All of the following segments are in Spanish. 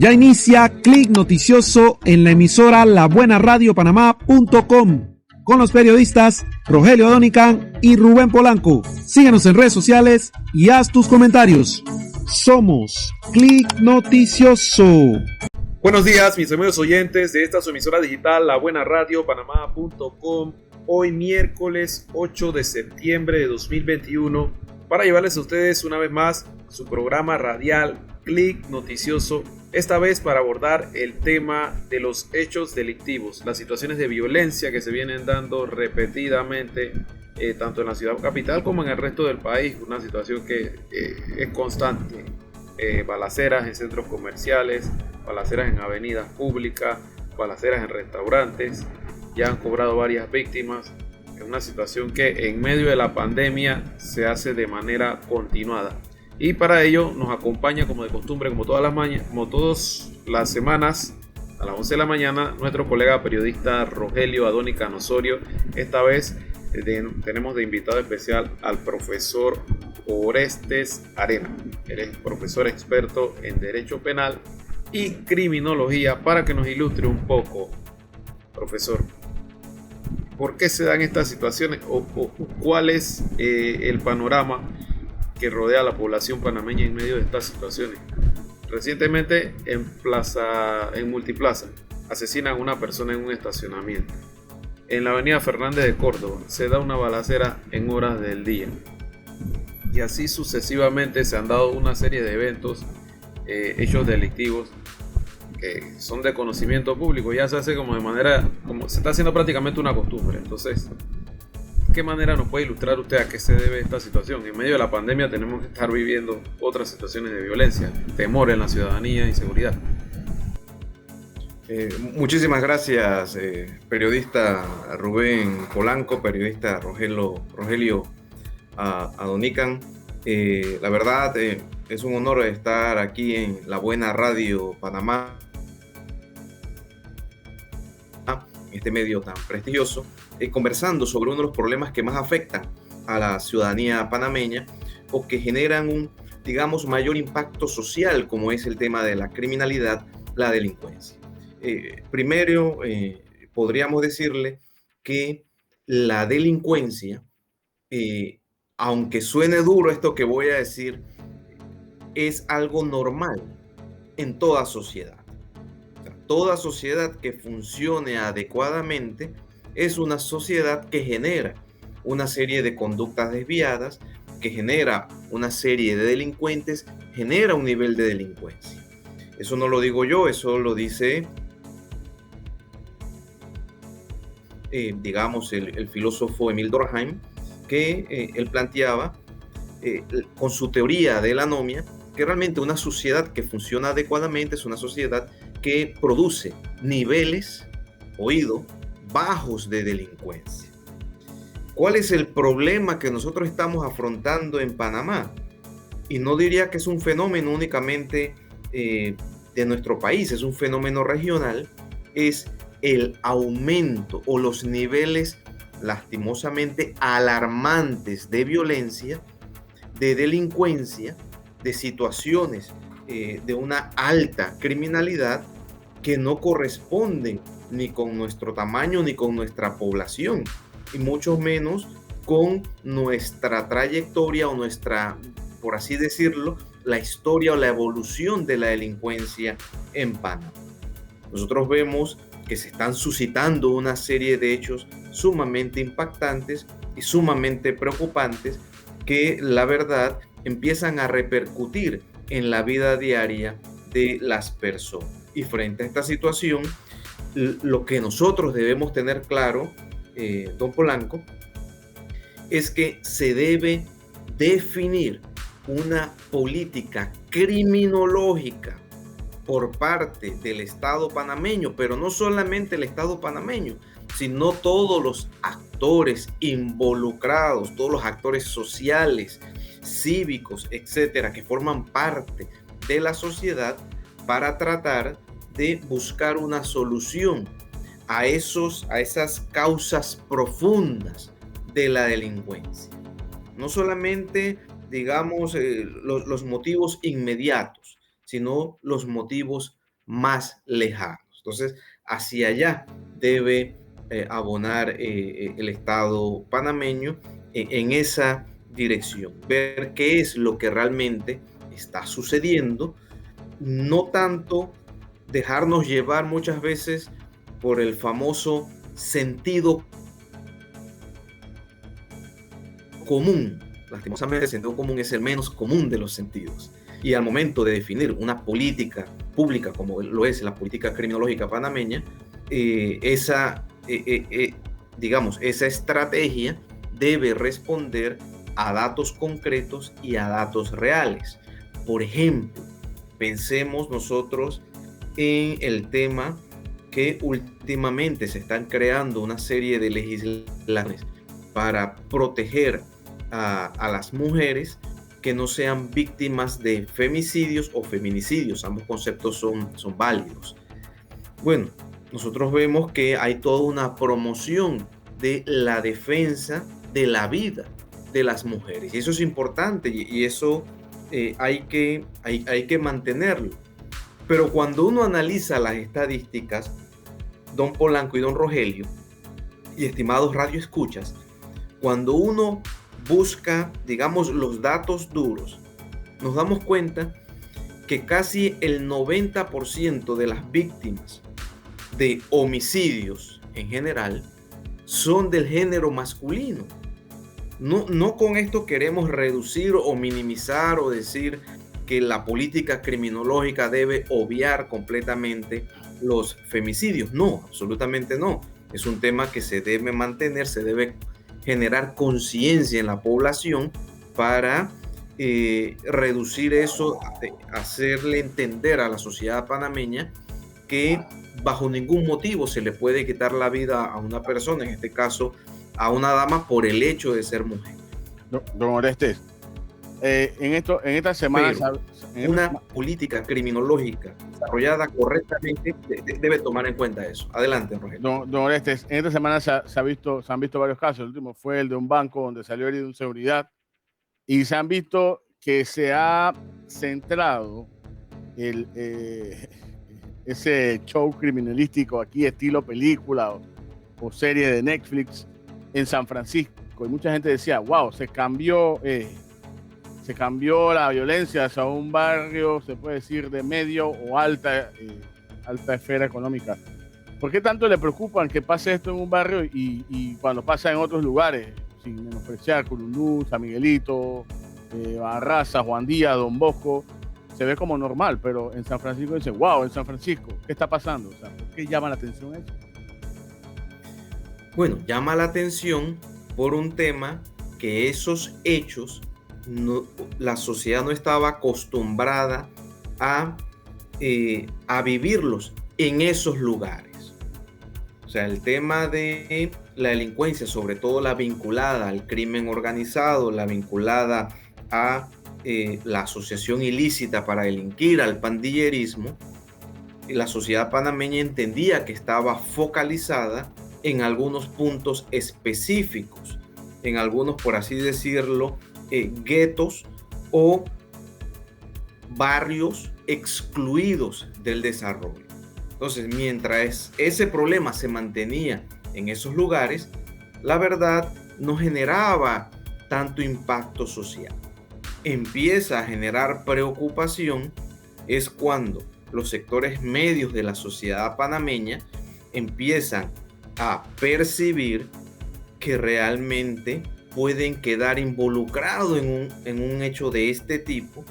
Ya inicia Clic Noticioso en la emisora labuenaradiopanamá.com con los periodistas Rogelio Adonican y Rubén Polanco. Síguenos en redes sociales y haz tus comentarios. Somos Clic Noticioso. Buenos días, mis amigos oyentes de esta su emisora digital labuenaradiopanamá.com. Hoy miércoles 8 de septiembre de 2021 para llevarles a ustedes una vez más su programa radial Clic Noticioso, esta vez para abordar el tema de los hechos delictivos, las situaciones de violencia que se vienen dando repetidamente tanto en la ciudad capital como en el resto del país, una situación que es constante, balaceras en centros comerciales, balaceras en avenidas públicas, balaceras en restaurantes, ya han cobrado varias víctimas, es una situación que en medio de la pandemia se hace de manera continuada. Y para ello nos acompaña como de costumbre, como todas las semanas, a las 11 de la mañana, nuestro colega periodista Rogelio Adonican Osorio. Esta vez tenemos de invitado especial al profesor Orestes Arena. Él es profesor experto en Derecho Penal y Criminología, para que nos ilustre un poco, profesor, ¿por qué se dan estas situaciones o cuál es el panorama que rodea a la población panameña en medio de estas situaciones? Recientemente en Multiplaza asesinan a una persona en un estacionamiento. En la avenida Fernández de Córdoba se da una balacera en horas del día. Y así sucesivamente se han dado una serie de eventos, hechos delictivos que son de conocimiento público. Ya se hace como se está haciendo prácticamente una costumbre. Entonces, ¿de qué manera nos puede ilustrar usted a qué se debe esta situación? En medio de la pandemia tenemos que estar viviendo otras situaciones de violencia, temor en la ciudadanía, inseguridad. Muchísimas gracias, periodista Rubén Polanco, periodista Rogelio Adonican. La verdad, es un honor estar aquí en La Buena Radio Panamá, este medio tan prestigioso, conversando sobre uno de los problemas que más afectan a la ciudadanía panameña o que generan un, mayor impacto social, como es el tema de la criminalidad, la delincuencia. Primero, podríamos decirle que la delincuencia, aunque suene duro esto que voy a decir, es algo normal en toda sociedad. Toda sociedad que funcione adecuadamente es una sociedad que genera una serie de conductas desviadas, que genera una serie de delincuentes, genera un nivel de delincuencia. Eso no lo digo yo, eso lo dice, el filósofo Emil Durkheim, que él planteaba con su teoría de la anomia, que realmente una sociedad que funciona adecuadamente es una sociedad que produce niveles, bajos de delincuencia. ¿Cuál es el problema que nosotros estamos afrontando en Panamá? Y no diría que es un fenómeno únicamente de nuestro país, es un fenómeno regional, es el aumento o los niveles lastimosamente alarmantes de violencia, de delincuencia, de situaciones de una alta criminalidad que no corresponden ni con nuestro tamaño ni con nuestra población, y mucho menos con nuestra trayectoria o nuestra, por así decirlo, la historia o la evolución de la delincuencia en Panamá. Nosotros vemos que se están suscitando una serie de hechos sumamente impactantes y sumamente preocupantes que, la verdad, empiezan a repercutir en la vida diaria de las personas. Y frente a esta situación, lo que nosotros debemos tener claro, don Polanco, es que se debe definir una política criminológica por parte del Estado panameño, pero no solamente el Estado panameño, sino todos los actores involucrados, todos los actores sociales, cívicos, etcétera, que forman parte de la sociedad, para tratar de buscar una solución a esas causas profundas de la delincuencia. No solamente, los motivos inmediatos, sino los motivos más lejanos. Entonces, hacia allá debe abonar el Estado panameño en esa dirección, ver qué es lo que realmente está sucediendo, no tanto dejarnos llevar muchas veces por el famoso sentido común. Lastimosamente, el sentido común es el menos común de los sentidos. Y al momento de definir una política pública, como lo es la política criminológica panameña, digamos, esa estrategia debe responder a datos concretos y a datos reales. Por ejemplo, pensemos nosotros en el tema que últimamente se están creando una serie de legislaciones para proteger a las mujeres que no sean víctimas de femicidios o feminicidios. Ambos conceptos son válidos. Bueno, nosotros vemos que hay toda una promoción de la defensa de la vida de las mujeres. Y eso es importante y eso hay que mantenerlo. Pero cuando uno analiza las estadísticas, don Polanco y don Rogelio, y estimados radioescuchas, cuando uno busca, digamos, los datos duros, nos damos cuenta que casi el 90% de las víctimas de homicidios en general son del género masculino. No con esto queremos reducir o minimizar o decir que la política criminológica debe obviar completamente los femicidios. No, absolutamente no. Es un tema que se debe mantener, se debe generar conciencia en la población para reducir eso, hacerle entender a la sociedad panameña que bajo ningún motivo se le puede quitar la vida a una persona, en este caso a una dama, por el hecho de ser mujer. Don Orestes, en esta semana... Una política criminológica desarrollada correctamente debe tomar en cuenta eso. Adelante, Rogelio. Don Orestes, en esta semana se han visto varios casos. El último fue el de un banco donde salió herido un seguridad, y se han visto que se ha centrado ese show criminalístico aquí, estilo película o serie de Netflix, en San Francisco. Y mucha gente decía, wow, se cambió la violencia hacia un barrio, se puede decir, de medio o alta esfera económica. ¿Por qué tanto le preocupan que pase esto en un barrio y cuando pasa en otros lugares, sin menospreciar Curundú, San Miguelito, Barraza, Juan Díaz, Don Bosco, se ve como normal, pero en San Francisco dicen, wow, en San Francisco, ¿qué está pasando? O sea, ¿por qué llama la atención eso? Bueno, llama la atención por un tema que esos hechos la sociedad no estaba acostumbrada a vivirlos en esos lugares. O sea, el tema de la delincuencia, sobre todo la vinculada al crimen organizado, la vinculada a la asociación ilícita para delinquir, al pandillerismo, la sociedad panameña entendía que estaba focalizada en algunos puntos específicos, en algunos, por así decirlo, guetos o barrios excluidos del desarrollo. Entonces, mientras ese problema se mantenía en esos lugares, la verdad no generaba tanto impacto social. Empieza a generar preocupación es cuando los sectores medios de la sociedad panameña empiezan a percibir que realmente pueden quedar involucrados en un hecho de este tipo,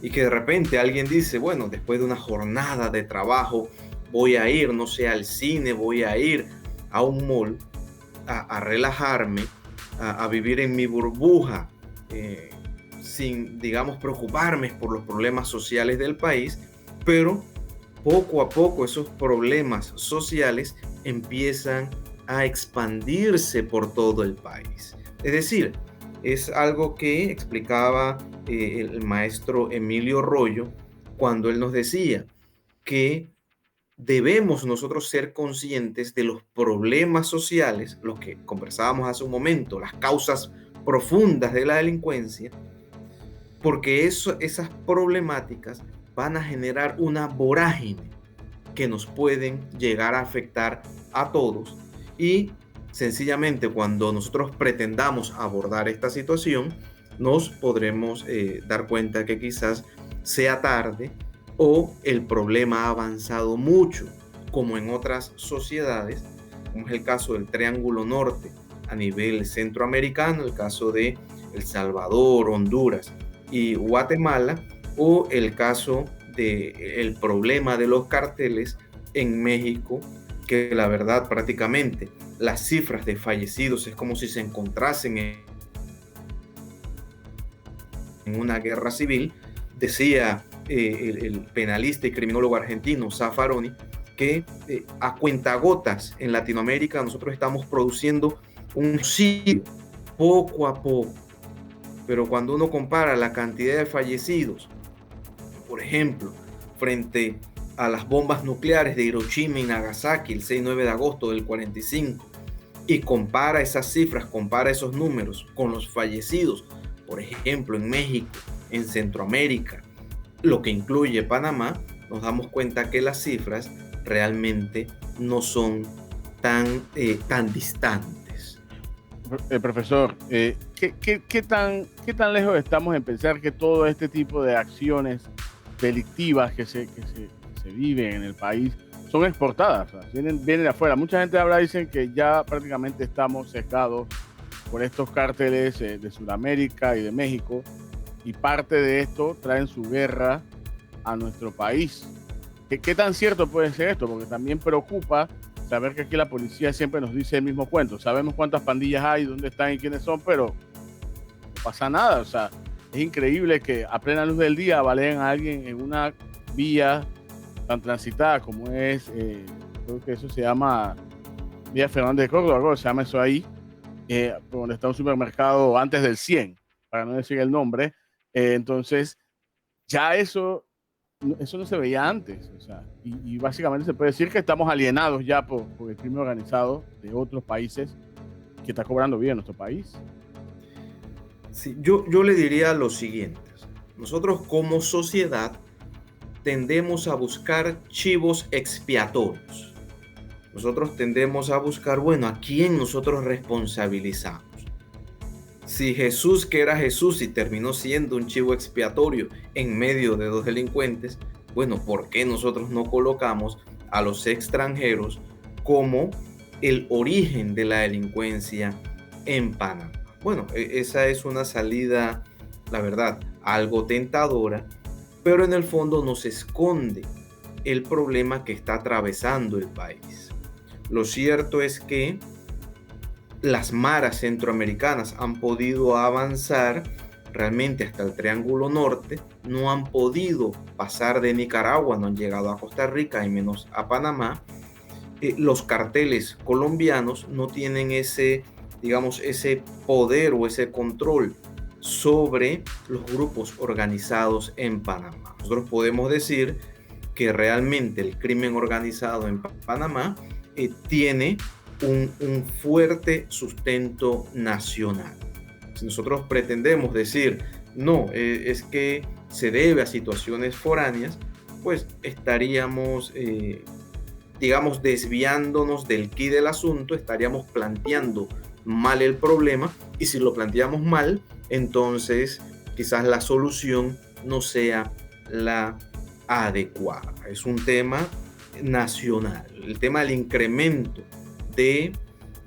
y que de repente alguien dice, bueno, después de una jornada de trabajo voy a ir, no sé, al cine, voy a ir a un mall a relajarme, a vivir en mi burbuja, sin, digamos, preocuparme por los problemas sociales del país, pero poco a poco esos problemas sociales empiezan a expandirse por todo el país. Es decir, es algo que explicaba el maestro Emilio Royo cuando él nos decía que debemos nosotros ser conscientes de los problemas sociales, los que conversábamos hace un momento, las causas profundas de la delincuencia, porque esas problemáticas van a generar una vorágine que nos pueden llegar a afectar a todos, y sencillamente cuando nosotros pretendamos abordar esta situación nos podremos dar cuenta que quizás sea tarde o el problema ha avanzado mucho, como en otras sociedades, como es el caso del Triángulo Norte a nivel centroamericano, el caso de El Salvador, Honduras y Guatemala, o el caso del problema de los carteles en México, que la verdad prácticamente las cifras de fallecidos es como si se encontrasen en una guerra civil. Decía el penalista y criminólogo argentino Zaffaroni que a cuentagotas en Latinoamérica nosotros estamos produciendo un genocidio poco a poco, pero cuando uno compara la cantidad de fallecidos, por ejemplo, frente a las bombas nucleares de Hiroshima y Nagasaki el 6-9 de agosto del 45, y compara esas cifras, compara esos números con los fallecidos, por ejemplo, en México, en Centroamérica, lo que incluye Panamá, nos damos cuenta que las cifras realmente no son tan distantes. Profesor, ¿qué tan lejos estamos en pensar que todo este tipo de acciones delictivas que se viven en el país son exportadas? O sea, vienen de afuera. Mucha gente dicen que ya prácticamente estamos sesgados por estos cárteles de Sudamérica y de México, y parte de esto traen su guerra a nuestro país. ¿Qué tan cierto puede ser esto? Porque también preocupa saber que aquí la policía siempre nos dice el mismo cuento. Sabemos cuántas pandillas hay, dónde están y quiénes son, pero no pasa nada. O sea, es increíble que a plena luz del día balean a alguien en una vía tan transitada como es, creo que eso se llama Vía Fernández de Córdoba, algo se llama eso ahí, donde está un supermercado antes del 100, para no decir el nombre. Entonces, ya eso no se veía antes. O sea, y básicamente se puede decir que estamos alienados ya por el crimen organizado de otros países que está cobrando bien en nuestro país. Sí, yo le diría lo siguiente. Nosotros como sociedad tendemos a buscar chivos expiatorios. Nosotros tendemos a buscar, bueno, ¿a quién nosotros responsabilizamos? Si Jesús, que era Jesús y terminó siendo un chivo expiatorio en medio de dos delincuentes, bueno, ¿por qué nosotros no colocamos a los extranjeros como el origen de la delincuencia en Panamá? Bueno, esa es una salida, la verdad, algo tentadora, pero en el fondo nos esconde el problema que está atravesando el país. Lo cierto es que las maras centroamericanas han podido avanzar realmente hasta el Triángulo Norte, no han podido pasar de Nicaragua, no han llegado a Costa Rica y menos a Panamá. Los carteles colombianos no tienen ese poder o ese control sobre los grupos organizados en Panamá. Nosotros podemos decir que realmente el crimen organizado en Panamá tiene un fuerte sustento nacional. Si nosotros pretendemos decir, no, es que se debe a situaciones foráneas, pues estaríamos, desviándonos del quid del asunto, estaríamos planteando mal el problema, y si lo planteamos mal, entonces quizás la solución no sea la adecuada. Es un tema nacional. El tema del incremento de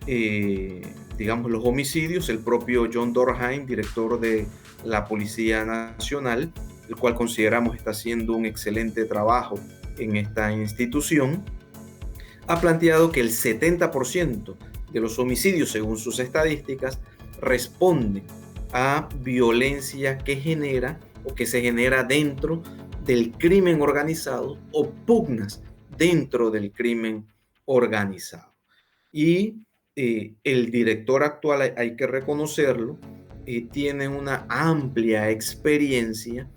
los homicidios, el propio John Dorheim, director de la Policía Nacional, el cual consideramos está haciendo un excelente trabajo en esta institución, ha planteado que el 70% de los homicidios, según sus estadísticas, responden a violencia que genera o que se genera dentro del crimen organizado o pugnas dentro del crimen organizado. Y el director actual, hay que reconocerlo, tiene una amplia experiencia,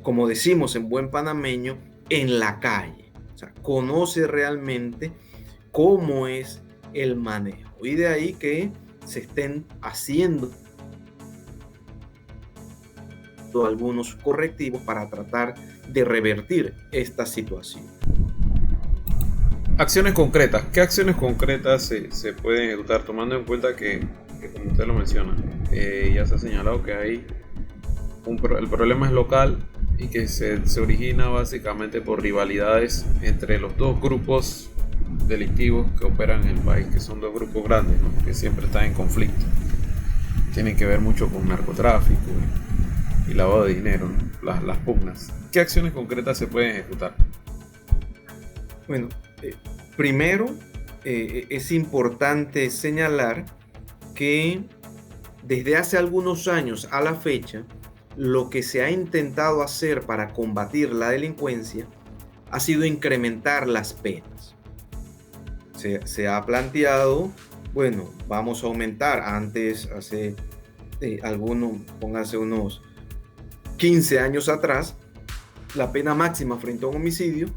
como decimos en buen panameño, en la calle. O sea, conoce realmente cómo es el manejo. Y de ahí que se estén haciendo algunos correctivos para tratar de revertir esta situación. Acciones concretas. ¿Qué acciones concretas se pueden ejecutar tomando en cuenta que como usted lo menciona, ya se ha señalado que hay el problema es local y que se origina básicamente por rivalidades entre los dos grupos delictivos que operan en el país, que son dos grupos grandes, ¿no? Que siempre están en conflicto. Tienen que ver mucho con narcotráfico y lavado de dinero, ¿no? Las pugnas. ¿Qué acciones concretas se pueden ejecutar? Bueno, primero es importante señalar que desde hace algunos años a la fecha, lo que se ha intentado hacer para combatir la delincuencia ha sido incrementar las penas. Se ha planteado, bueno, vamos a aumentar. Antes, hace pónganse unos 15 años atrás, la pena máxima frente a un homicidio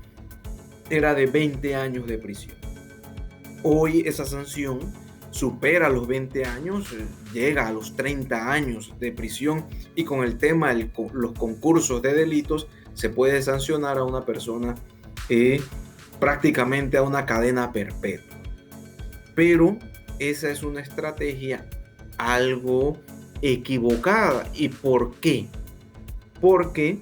era de 20 años de prisión. Hoy esa sanción supera los 20 años, llega a los 30 años de prisión, y con el tema de los concursos de delitos se puede sancionar a una persona prácticamente a una cadena perpetua. Pero esa es una estrategia algo equivocada. ¿Y por qué? Porque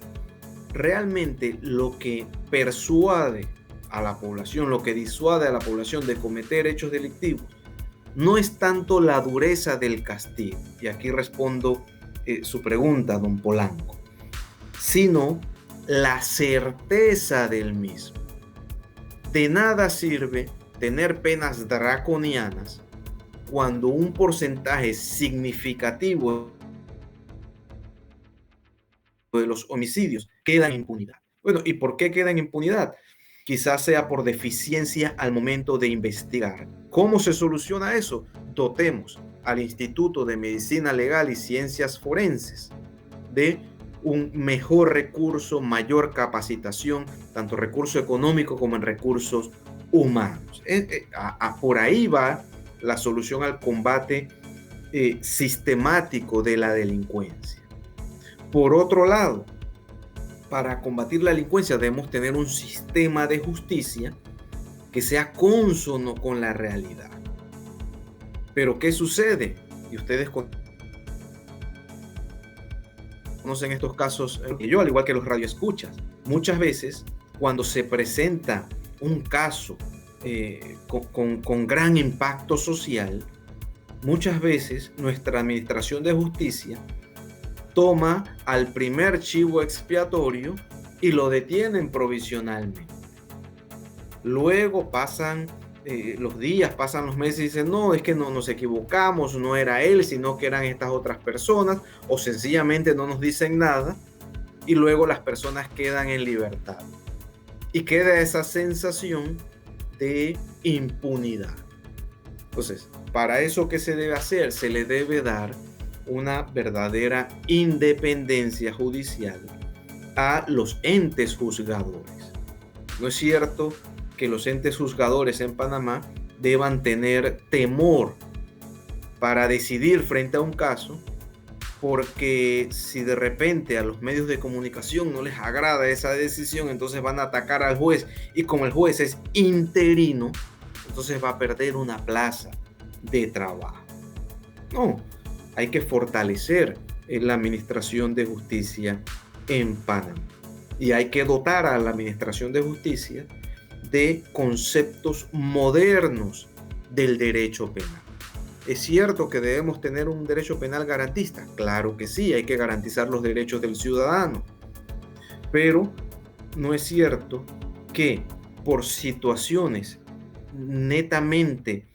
realmente lo que persuade a la población, lo que disuade a la población de cometer hechos delictivos, no es tanto la dureza del castigo, y aquí respondo su pregunta, don Polanco, sino la certeza del mismo. De nada sirve tener penas draconianas cuando un porcentaje significativo de los homicidios queda en impunidad. Bueno, ¿y por qué queda en impunidad? Quizás sea por deficiencia al momento de investigar. ¿Cómo se soluciona eso? Dotemos al Instituto de Medicina Legal y Ciencias Forenses de un mejor recurso, mayor capacitación, tanto recurso económico como en recursos humanos. Por ahí va la solución al combate sistemático de la delincuencia. Por otro lado, para combatir la delincuencia debemos tener un sistema de justicia que sea cónsono con la realidad. Pero ¿qué sucede? Y ustedes conocen estos casos, yo al igual que los radioescuchas, muchas veces cuando se presenta un caso con gran impacto social, muchas veces nuestra administración de justicia toma al primer chivo expiatorio y lo detienen provisionalmente. Luego pasan los días, pasan los meses y dicen, no, es que no nos equivocamos, no era él, sino que eran estas otras personas, o sencillamente no nos dicen nada, y luego las personas quedan en libertad. Y queda esa sensación de impunidad. Entonces, para eso, ¿qué se debe hacer? Se le debe dar una verdadera independencia judicial a los entes juzgadores. No es cierto que los entes juzgadores en Panamá deban tener temor para decidir frente a un caso, porque si de repente a los medios de comunicación no les agrada esa decisión, entonces van a atacar al juez, y como el juez es interino, entonces va a perder una plaza de trabajo. No, hay que fortalecer la administración de justicia en Panamá, y hay que dotar a la administración de justicia de conceptos modernos del derecho penal. ¿Es cierto que debemos tener un derecho penal garantista? Claro que sí, hay que garantizar los derechos del ciudadano. Pero no es cierto que por situaciones netamente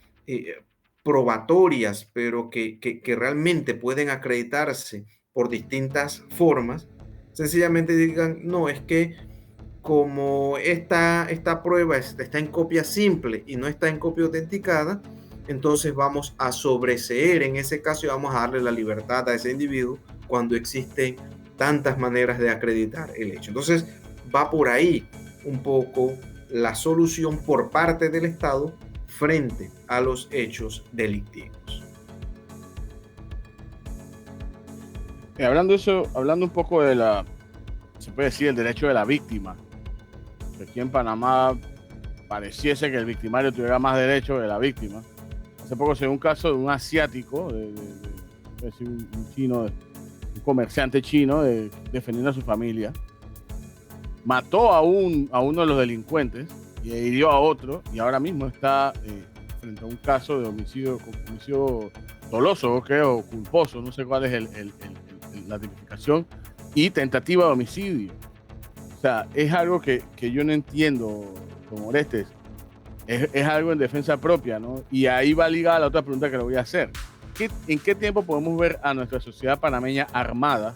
probatorias, pero que realmente pueden acreditarse por distintas formas, sencillamente digan, no, es que como esta prueba está en copia simple y no está en copia autenticada, entonces vamos a sobreseer en ese caso y vamos a darle la libertad a ese individuo cuando existen tantas maneras de acreditar el hecho. Entonces va por ahí un poco la solución por parte del Estado frente a los hechos delictivos. Hablando un poco se puede decir, el derecho de la víctima. Aquí en Panamá pareciese que el victimario tuviera más derecho que la víctima. Hace poco se dio un caso de un asiático, un chino, un comerciante chino defendiendo a su familia. Mató a uno de los delincuentes y hirió a otro, y ahora mismo está frente a un caso de homicidio doloso, creo, culposo, no sé cuál es la tipificación, y tentativa de homicidio. O sea, es algo que yo no entiendo, don Orestes. Es algo en defensa propia, ¿no? Y ahí va ligada la otra pregunta que le voy a hacer. ¿En qué tiempo podemos ver a nuestra sociedad panameña armada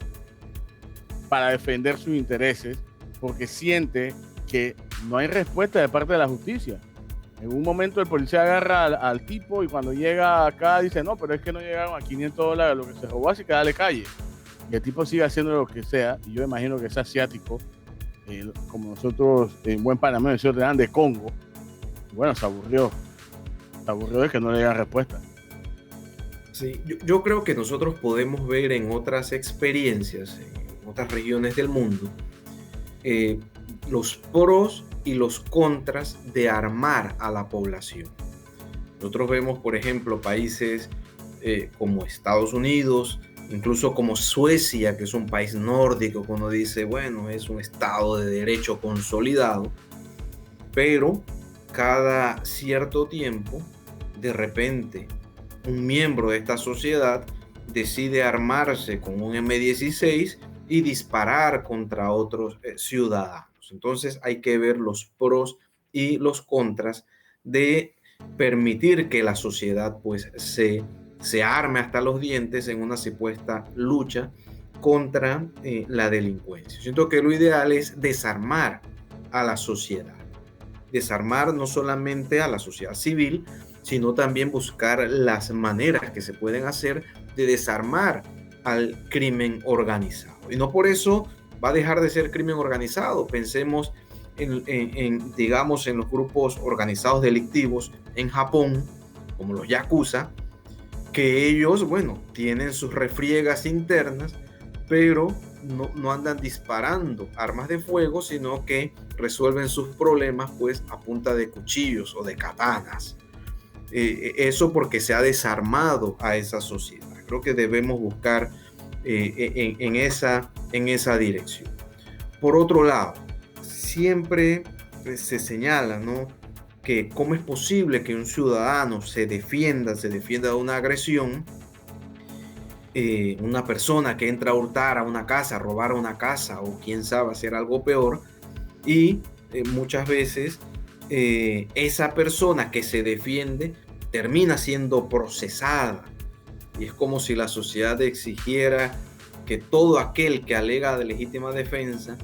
para defender sus intereses? Porque siente que no hay respuesta de parte de la justicia. En un momento el policía agarra al tipo y cuando llega acá dice, no, pero es que no llegaron a $500 lo que se robó, así que dale calle. Y el tipo sigue haciendo lo que sea, y yo imagino que es asiático, como nosotros en buen panameño decimos de Congo. Bueno, se aburrió de que no le digan respuesta. Sí, yo creo que nosotros podemos ver en otras experiencias, en otras regiones del mundo, los pros y los contras de armar a la población. Nosotros vemos, por ejemplo, países como Estados Unidos, incluso como Suecia, que es un país nórdico, que uno dice, bueno, es un estado de derecho consolidado, pero cada cierto tiempo, de repente, un miembro de esta sociedad decide armarse con un M16 y disparar contra otros ciudadanos. Entonces hay que ver los pros y los contras de permitir que la sociedad pues se arme hasta los dientes en una supuesta lucha contra la delincuencia. Siento que lo ideal es desarmar a la sociedad. Desarmar no solamente a la sociedad civil, sino también buscar las maneras que se pueden hacer de desarmar al crimen organizado. Y no por eso va a dejar de ser crimen organizado. Pensemos digamos, en los grupos organizados delictivos en Japón, como los Yakuza, que ellos, bueno, tienen sus refriegas internas, pero no andan disparando armas de fuego, sino que resuelven sus problemas pues a punta de cuchillos o de katanas. Eso porque se ha desarmado a esa sociedad. Creo que debemos buscar en esa dirección. Por otro lado, siempre se señala, ¿no?, que cómo es posible que un ciudadano se defienda de una agresión. Una persona que entra a hurtar a una casa, a robar a una casa o quién sabe hacer algo peor, y muchas veces esa persona que se defiende termina siendo procesada, y es como si la sociedad exigiera que todo aquel que alega de legítima defensa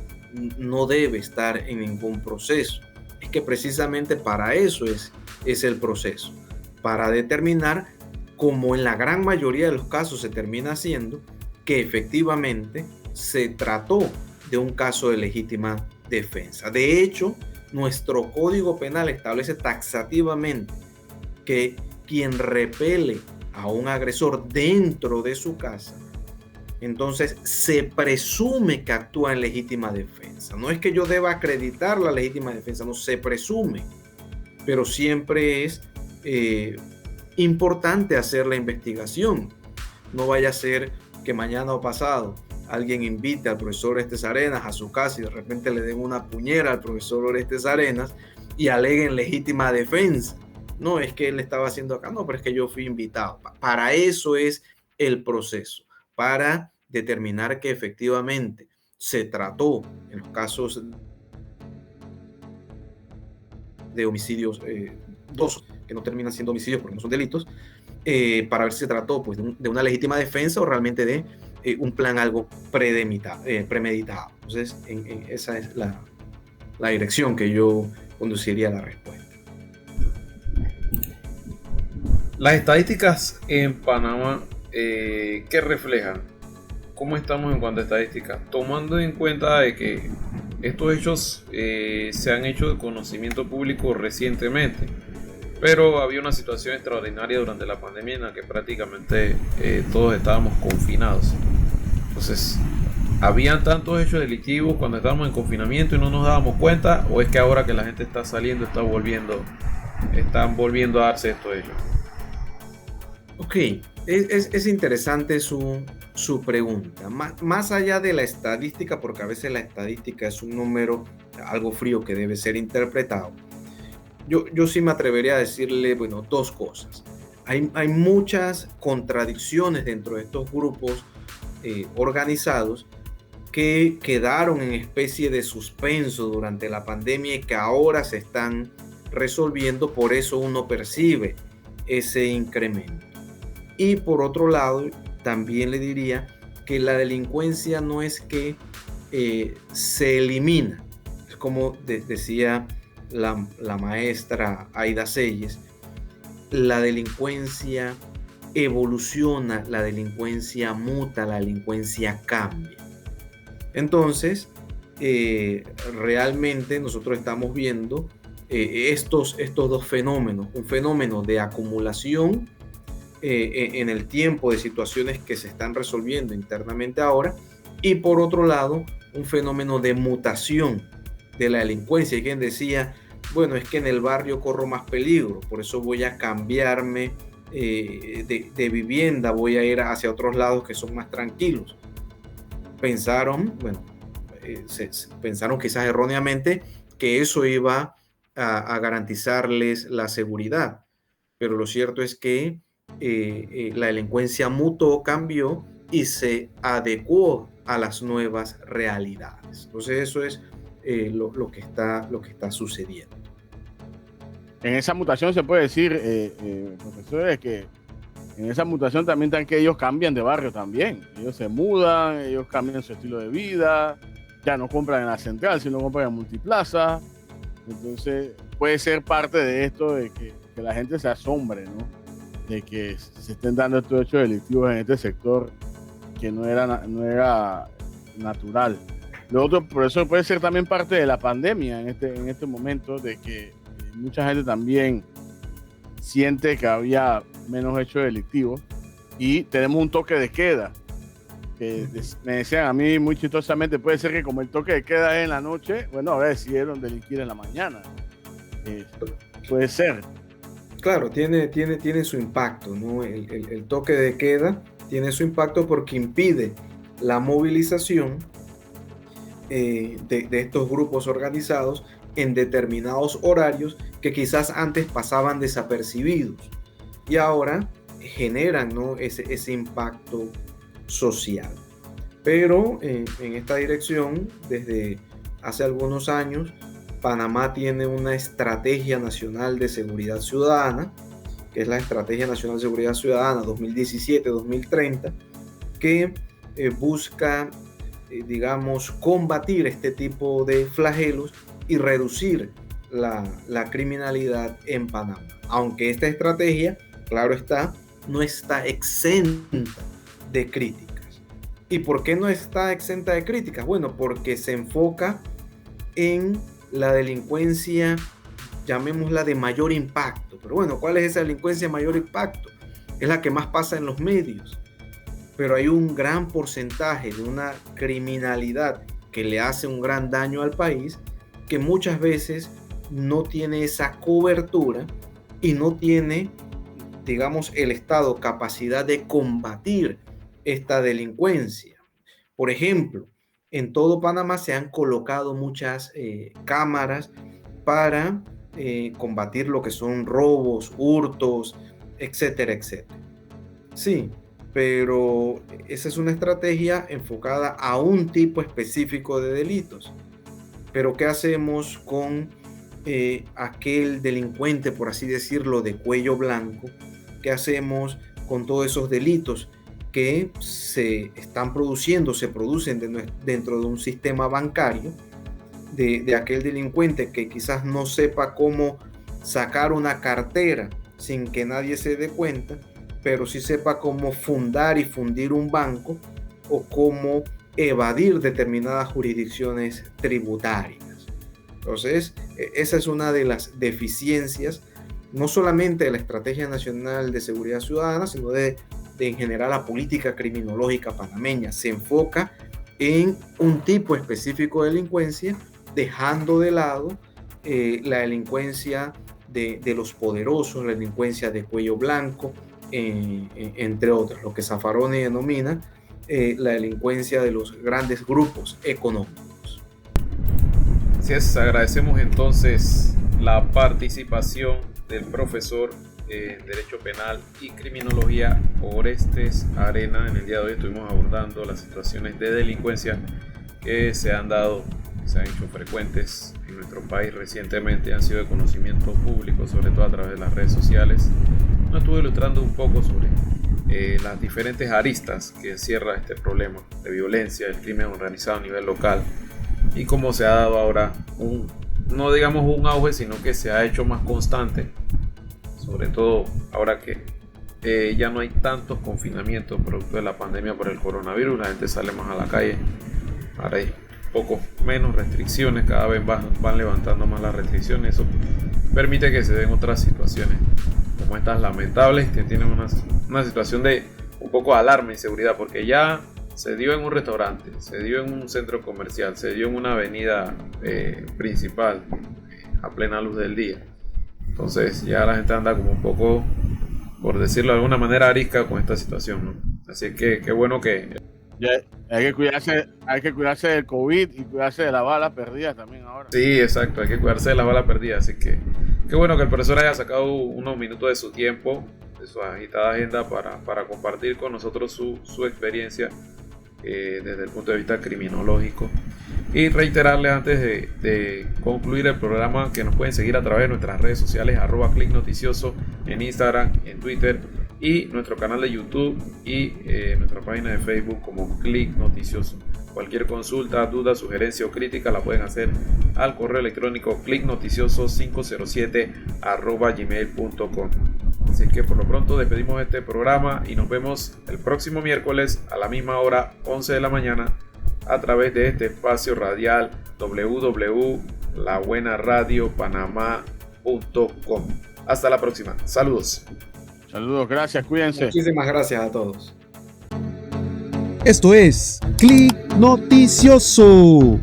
no debe estar en ningún proceso. Es que precisamente para eso es el proceso, para determinar, como en la gran mayoría de los casos se termina haciendo, que efectivamente se trató de un caso de legítima defensa. De hecho, nuestro Código Penal establece taxativamente que quien repele a un agresor dentro de su casa, entonces se presume que actúa en legítima defensa. No es que yo deba acreditar la legítima defensa, no, se presume, pero siempre es importante hacer la investigación. No vaya a ser que mañana o pasado alguien invite al profesor Orestes Arenas a su casa y de repente le den una puñera al profesor Orestes Arenas y aleguen legítima defensa. No, es que él estaba haciendo acá, no, pero es que yo fui invitado. Para eso es el proceso, para determinar que efectivamente se trató en los casos de homicidios dolosos, que no terminan siendo homicidios porque no son delitos, para ver si se trató pues, de una legítima defensa o realmente de un plan algo premeditado. Entonces, esa es la dirección que yo conduciría a la respuesta. Las estadísticas en Panamá, ¿qué reflejan? ¿Cómo estamos en cuanto a estadísticas? Tomando en cuenta de que estos hechos se han hecho de conocimiento público recientemente, pero había una situación extraordinaria durante la pandemia en la que prácticamente todos estábamos confinados. Entonces, ¿Habían tantos hechos delictivos cuando estábamos en confinamiento y no nos dábamos cuenta? ¿O es que ahora que la gente está saliendo, están volviendo a darse estos hechos? Ok, es interesante su pregunta. Más allá de la estadística, porque a veces la estadística es un número, algo frío que debe ser interpretado, yo sí me atrevería a decirle, bueno, dos cosas. Hay muchas contradicciones dentro de estos grupos organizados que quedaron en especie de suspenso durante la pandemia y que ahora se están resolviendo, por eso uno percibe ese incremento. Y por otro lado, también le diría que la delincuencia no es que se elimina, es como decía la maestra Aida Selles, la delincuencia evoluciona, la delincuencia muta, la delincuencia cambia. Entonces, realmente nosotros estamos viendo estos dos fenómenos, un fenómeno de acumulación en el tiempo de situaciones que se están resolviendo internamente ahora, y por otro lado, un fenómeno de mutación de la delincuencia. Hay quien decía, bueno, es que en el barrio corro más peligro, por eso voy a cambiarme de vivienda, voy a ir hacia otros lados que son más tranquilos. Pensaron quizás erróneamente que eso iba a garantizarles la seguridad, pero lo cierto es que la delincuencia mutó, cambió y se adecuó a las nuevas realidades. Entonces eso es lo que está sucediendo. En esa mutación se puede decir, profesores, que en esa mutación también están que ellos cambian de barrio también. Ellos se mudan, ellos cambian su estilo de vida, ya no compran en la central, sino compran en Multiplaza. Entonces puede ser parte de esto de que la gente se asombre, ¿no? De que se estén dando estos hechos delictivos en este sector que no era natural. Lo otro, por eso puede ser también parte de la pandemia en este momento, de que mucha gente también siente que había menos hechos delictivos y tenemos un toque de queda que me decían a mí muy chistosamente, puede ser que como el toque de queda es en la noche, bueno, ahora decidieron delinquir en la mañana. Puede ser. Claro, tiene su impacto, ¿no? El toque de queda tiene su impacto porque impide la movilización de estos grupos organizados en determinados horarios que quizás antes pasaban desapercibidos y ahora generan, ¿no? ese impacto social. Pero en esta dirección, desde hace algunos años, Panamá tiene una estrategia nacional de seguridad ciudadana, que es la Estrategia Nacional de Seguridad Ciudadana 2017-2030, que busca, digamos, combatir este tipo de flagelos y reducir la criminalidad en Panamá. Aunque esta estrategia, claro está, no está exenta de críticas. ¿Y por qué no está exenta de críticas? Bueno, porque se enfoca en la delincuencia, llamémosla de mayor impacto. Pero bueno, ¿cuál es esa delincuencia de mayor impacto? Es la que más pasa en los medios. Pero hay un gran porcentaje de una criminalidad que le hace un gran daño al país, que muchas veces no tiene esa cobertura y no tiene, digamos, el Estado capacidad de combatir esta delincuencia. Por ejemplo, en todo Panamá se han colocado muchas cámaras para combatir lo que son robos, hurtos, etcétera, etcétera. Sí, pero esa es una estrategia enfocada a un tipo específico de delitos. Pero ¿qué hacemos con aquel delincuente, por así decirlo, de cuello blanco? ¿Qué hacemos con todos esos delitos que se están produciendo, se producen dentro de un sistema bancario, de aquel delincuente que quizás no sepa cómo sacar una cartera sin que nadie se dé cuenta, pero sí sepa cómo fundar y fundir un banco o cómo evadir determinadas jurisdicciones tributarias? Entonces, esa es una de las deficiencias, no solamente de la Estrategia Nacional de Seguridad Ciudadana, sino de en general la política criminológica panameña. Se enfoca en un tipo específico de delincuencia, dejando de lado la delincuencia de los poderosos, la delincuencia de cuello blanco, entre otras, lo que Zaffaroni denomina la delincuencia de los grandes grupos económicos. Así es, agradecemos entonces la participación del profesor en Derecho Penal y Criminología Orestes Arena. En el día de hoy estuvimos abordando las situaciones de delincuencia que se han dado, se han hecho frecuentes en nuestro país recientemente, han sido de conocimiento público, sobre todo a través de las redes sociales. Nos estuvo ilustrando un poco sobre las diferentes aristas que encierra este problema de violencia, el crimen organizado a nivel local, y cómo se ha dado ahora no digamos un auge, sino que se ha hecho más constante, sobre todo ahora que ya no hay tantos confinamientos producto de la pandemia por el coronavirus. La gente sale más a la calle, ahora hay poco menos restricciones, cada vez van levantando más las restricciones. Eso permite que se den otras situaciones como estas lamentables, que tienen una situación de un poco de alarma y inseguridad, porque ya se dio en un restaurante, se dio en un centro comercial, se dio en una avenida principal a plena luz del día. Entonces ya la gente anda como un poco, por decirlo de alguna manera, arisca con esta situación, ¿no? Así que qué bueno que... Ya, hay que cuidarse del COVID y cuidarse de la bala perdida también ahora. Sí, exacto, hay que cuidarse de la bala perdida. Así que qué bueno que el profesor haya sacado unos minutos de su tiempo, de su agitada agenda, para compartir con nosotros su experiencia desde el punto de vista criminológico. Y reiterarles antes de concluir el programa que nos pueden seguir a través de nuestras redes sociales, @ClickNoticioso en Instagram, en Twitter, y nuestro canal de YouTube y nuestra página de Facebook como Click Noticioso. Cualquier consulta, duda, sugerencia o crítica la pueden hacer al correo electrónico clicknoticioso507@gmail.com. Así que por lo pronto despedimos este programa y nos vemos el próximo miércoles a la misma hora, 11 de la mañana, a través de este espacio radial www.labuenaradiopanamá.com. Hasta la próxima. Saludos. Saludos, gracias, cuídense. Muchísimas gracias a todos. Esto es Click Noticioso.